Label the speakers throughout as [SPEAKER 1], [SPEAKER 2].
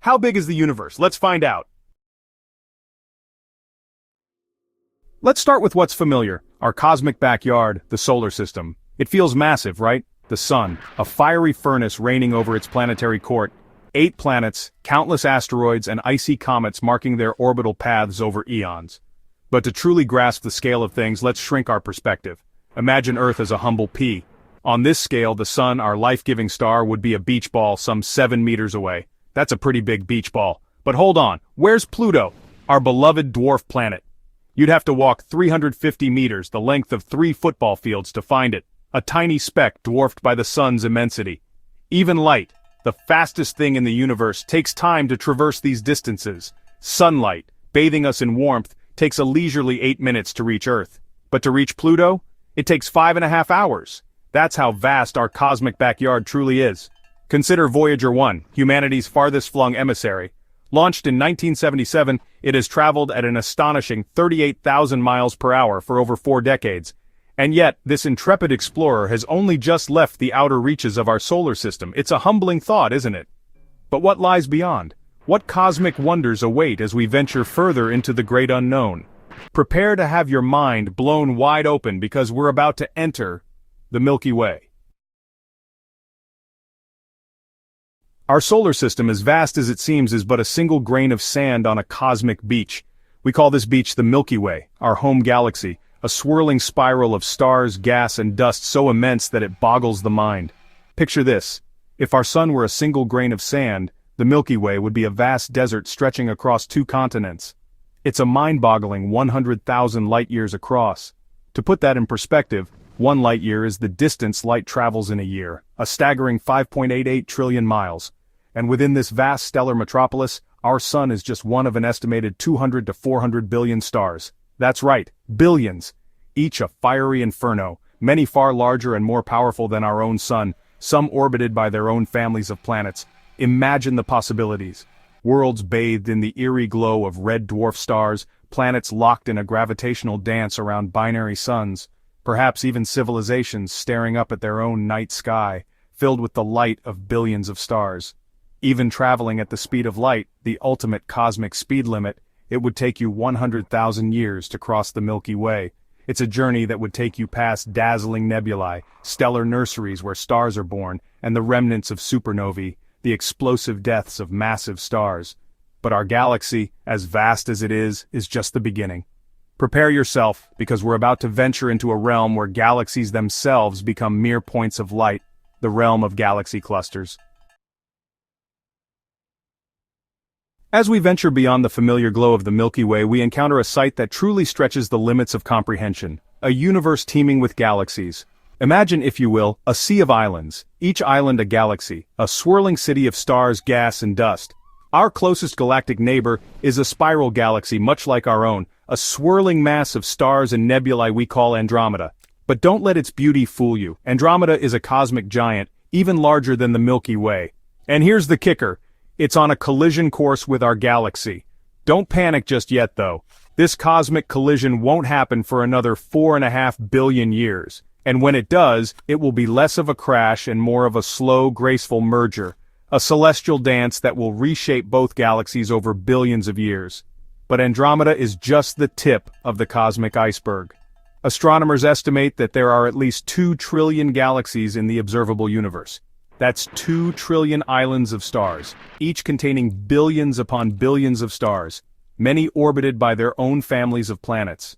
[SPEAKER 1] How big is the universe? Let's find out. Let's start with what's familiar, our cosmic backyard, the solar system. It feels massive, right? The sun, a fiery furnace reigning over its planetary court, 8 planets, countless asteroids and icy comets marking their orbital paths over eons. But to truly grasp the scale of things, let's shrink our perspective. Imagine Earth as a humble pea. On this scale, the sun, our life-giving star, would be a beach ball some 7 meters away. That's a pretty big beach ball. But hold on, where's Pluto, our beloved dwarf planet? You'd have to walk 350 meters, the length of 3 football fields, to find it. A tiny speck dwarfed by the sun's immensity. Even light, the fastest thing in the universe, takes time to traverse these distances. Sunlight, bathing us in warmth, takes a leisurely 8 minutes to reach Earth. But to reach Pluto, it takes 5.5 hours. That's how vast our cosmic backyard truly is. Consider Voyager 1, humanity's farthest-flung emissary. Launched in 1977, it has traveled at an astonishing 38,000 miles per hour for over 4 decades. And yet, this intrepid explorer has only just left the outer reaches of our solar system. It's a humbling thought, isn't it? But what lies beyond? What cosmic wonders await as we venture further into the great unknown? Prepare to have your mind blown wide open because we're about to enter the Milky Way. Our solar system, as vast as it seems, is but a single grain of sand on a cosmic beach. We call this beach the Milky Way, our home galaxy, a swirling spiral of stars, gas, and dust so immense that it boggles the mind. Picture this. If our sun were a single grain of sand, the Milky Way would be a vast desert stretching across 2 continents. It's a mind-boggling 100,000 light-years across. To put that in perspective, 1 light-year is the distance light travels in a year, a staggering 5.88 trillion miles. And within this vast stellar metropolis, our sun is just one of an estimated 200 to 400 billion stars. That's right, billions. Each a fiery inferno, many far larger and more powerful than our own sun, some orbited by their own families of planets. Imagine the possibilities. Worlds bathed in the eerie glow of red dwarf stars, planets locked in a gravitational dance around binary suns. Perhaps even civilizations staring up at their own night sky, filled with the light of billions of stars. Even traveling at the speed of light, the ultimate cosmic speed limit, it would take you 100,000 years to cross the Milky Way. It's a journey that would take you past dazzling nebulae, stellar nurseries where stars are born, and the remnants of supernovae, the explosive deaths of massive stars. But our galaxy, as vast as it is just the beginning. Prepare yourself, because we're about to venture into a realm where galaxies themselves become mere points of light, the realm of galaxy clusters. As we venture beyond the familiar glow of the Milky Way, we encounter a sight that truly stretches the limits of comprehension, a universe teeming with galaxies. Imagine, if you will, a sea of islands, each island a galaxy, a swirling city of stars, gas, and dust. Our closest galactic neighbor is a spiral galaxy much like our own, a swirling mass of stars and nebulae we call Andromeda. But don't let its beauty fool you. Andromeda is a cosmic giant, even larger than the Milky Way. And here's the kicker. It's on a collision course with our galaxy. Don't panic just yet, though. This cosmic collision won't happen for another 4.5 billion years. And when it does, it will be less of a crash and more of a slow, graceful merger. A celestial dance that will reshape both galaxies over billions of years. But Andromeda is just the tip of the cosmic iceberg. Astronomers estimate that there are at least 2 trillion galaxies in the observable universe. That's 2 trillion islands of stars, each containing billions upon billions of stars, many orbited by their own families of planets.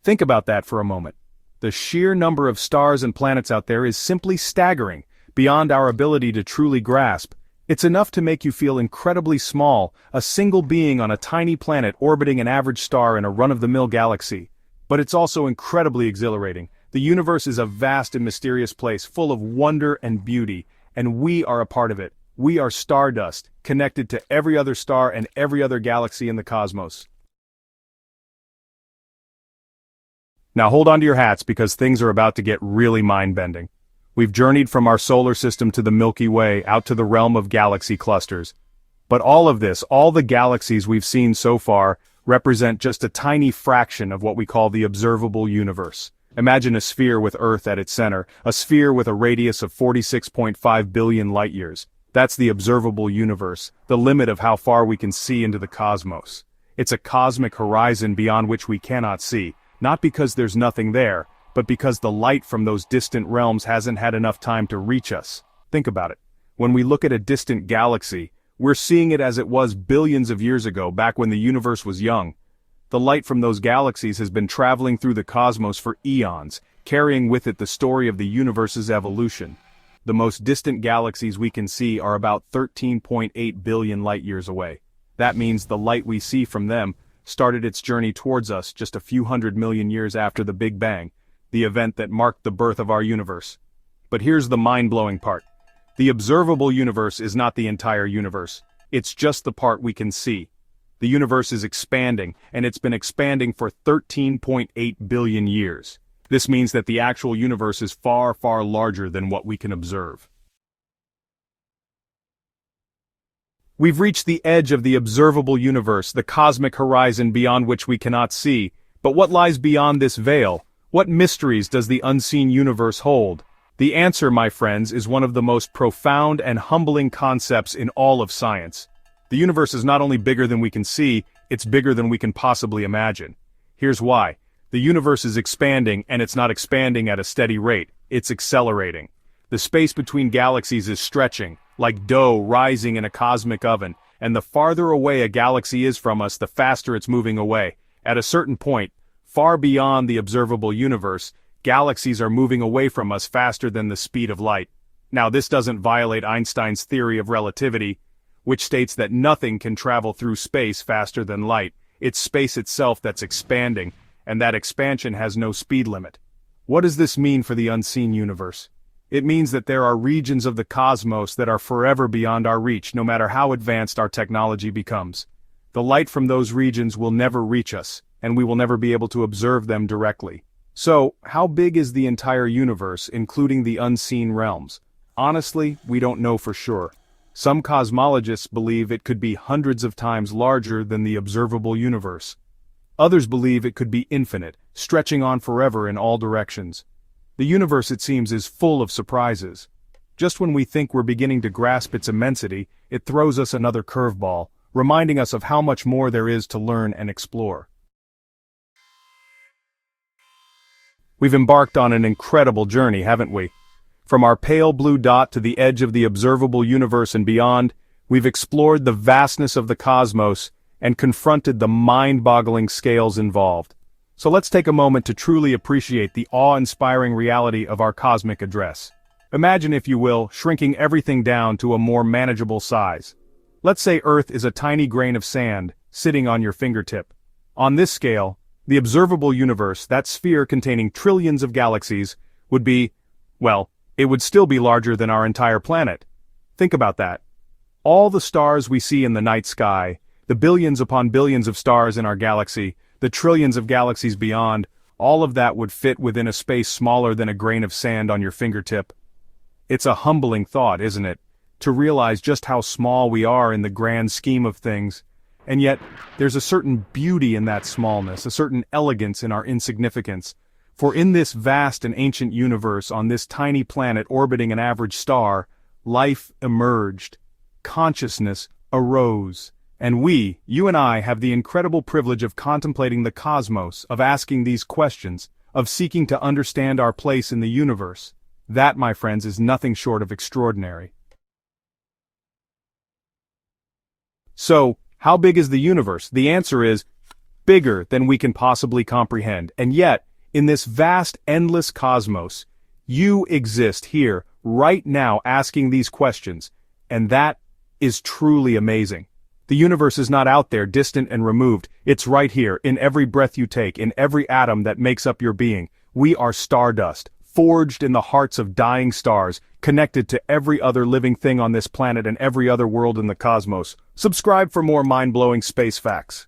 [SPEAKER 1] Think about that for a moment. The sheer number of stars and planets out there is simply staggering, beyond our ability to truly grasp. It's enough to make you feel incredibly small, a single being on a tiny planet orbiting an average star in a run-of-the-mill galaxy. But it's also incredibly exhilarating. The universe is a vast and mysterious place full of wonder and beauty, and we are a part of it. We are stardust, connected to every other star and every other galaxy in the cosmos. Now hold on to your hats because things are about to get really mind-bending. We've journeyed from our solar system to the Milky Way, out to the realm of galaxy clusters. But all of this, all the galaxies we've seen so far, represent just a tiny fraction of what we call the observable universe. Imagine a sphere with Earth at its center, a sphere with a radius of 46.5 billion light-years. That's the observable universe, the limit of how far we can see into the cosmos. It's a cosmic horizon beyond which we cannot see, not because there's nothing there, but because the light from those distant realms hasn't had enough time to reach us. Think about it. When we look at a distant galaxy, we're seeing it as it was billions of years ago, back when the universe was young. The light from those galaxies has been traveling through the cosmos for eons, carrying with it the story of the universe's evolution. The most distant galaxies we can see are about 13.8 billion light-years away. That means the light we see from them started its journey towards us just a few 100 million years after the Big Bang, the event that marked the birth of our universe. But here's the mind-blowing part. The observable universe is not the entire universe. It's just the part we can see. The universe is expanding, and it's been expanding for 13.8 billion years. This means that the actual universe is far, far larger than what we can observe. We've reached the edge of the observable universe, the cosmic horizon beyond which we cannot see. But what lies beyond this veil? What mysteries does the unseen universe hold? The answer, my friends, is one of the most profound and humbling concepts in all of science. The universe is not only bigger than we can see, it's bigger than we can possibly imagine. Here's why. The universe is expanding, and it's not expanding at a steady rate, it's accelerating. The space between galaxies is stretching, like dough rising in a cosmic oven, and the farther away a galaxy is from us, the faster it's moving away. At a certain point, far beyond the observable universe, galaxies are moving away from us faster than the speed of light. Now, this doesn't violate Einstein's theory of relativity, which states that nothing can travel through space faster than light. It's space itself that's expanding, and that expansion has no speed limit. What does this mean for the unseen universe? It means that there are regions of the cosmos that are forever beyond our reach, no matter how advanced our technology becomes. The light from those regions will never reach us, and we will never be able to observe them directly. So, how big is the entire universe, including the unseen realms? Honestly, we don't know for sure. Some cosmologists believe it could be hundreds of times larger than the observable universe. Others believe it could be infinite, stretching on forever in all directions. The universe, it seems, is full of surprises. Just when we think we're beginning to grasp its immensity, it throws us another curveball, reminding us of how much more there is to learn and explore. We've embarked on an incredible journey, haven't we? From our pale blue dot to the edge of the observable universe and beyond, we've explored the vastness of the cosmos and confronted the mind-boggling scales involved. So let's take a moment to truly appreciate the awe-inspiring reality of our cosmic address. Imagine, if you will, shrinking everything down to a more manageable size. Let's say Earth is a tiny grain of sand, sitting on your fingertip. On this scale, the observable universe, that sphere containing trillions of galaxies, would be, well, it would still be larger than our entire planet. Think about that. All the stars we see in the night sky, the billions upon billions of stars in our galaxy, the trillions of galaxies beyond, all of that would fit within a space smaller than a grain of sand on your fingertip. It's a humbling thought, isn't it, to realize just how small we are in the grand scheme of things. And yet, there's a certain beauty in that smallness, a certain elegance in our insignificance. For in this vast and ancient universe, on this tiny planet orbiting an average star, life emerged. Consciousness arose. And we, you and I, have the incredible privilege of contemplating the cosmos, of asking these questions, of seeking to understand our place in the universe. That, my friends, is nothing short of extraordinary. So, how big is the universe? The answer is, bigger than we can possibly comprehend. And yet, in this vast, endless cosmos, you exist here, right now, asking these questions. And that is truly amazing. The universe is not out there, distant and removed. It's right here, in every breath you take, in every atom that makes up your being. We are stardust, forged in the hearts of dying stars, connected to every other living thing on this planet and every other world in the cosmos. Subscribe for more mind-blowing space facts.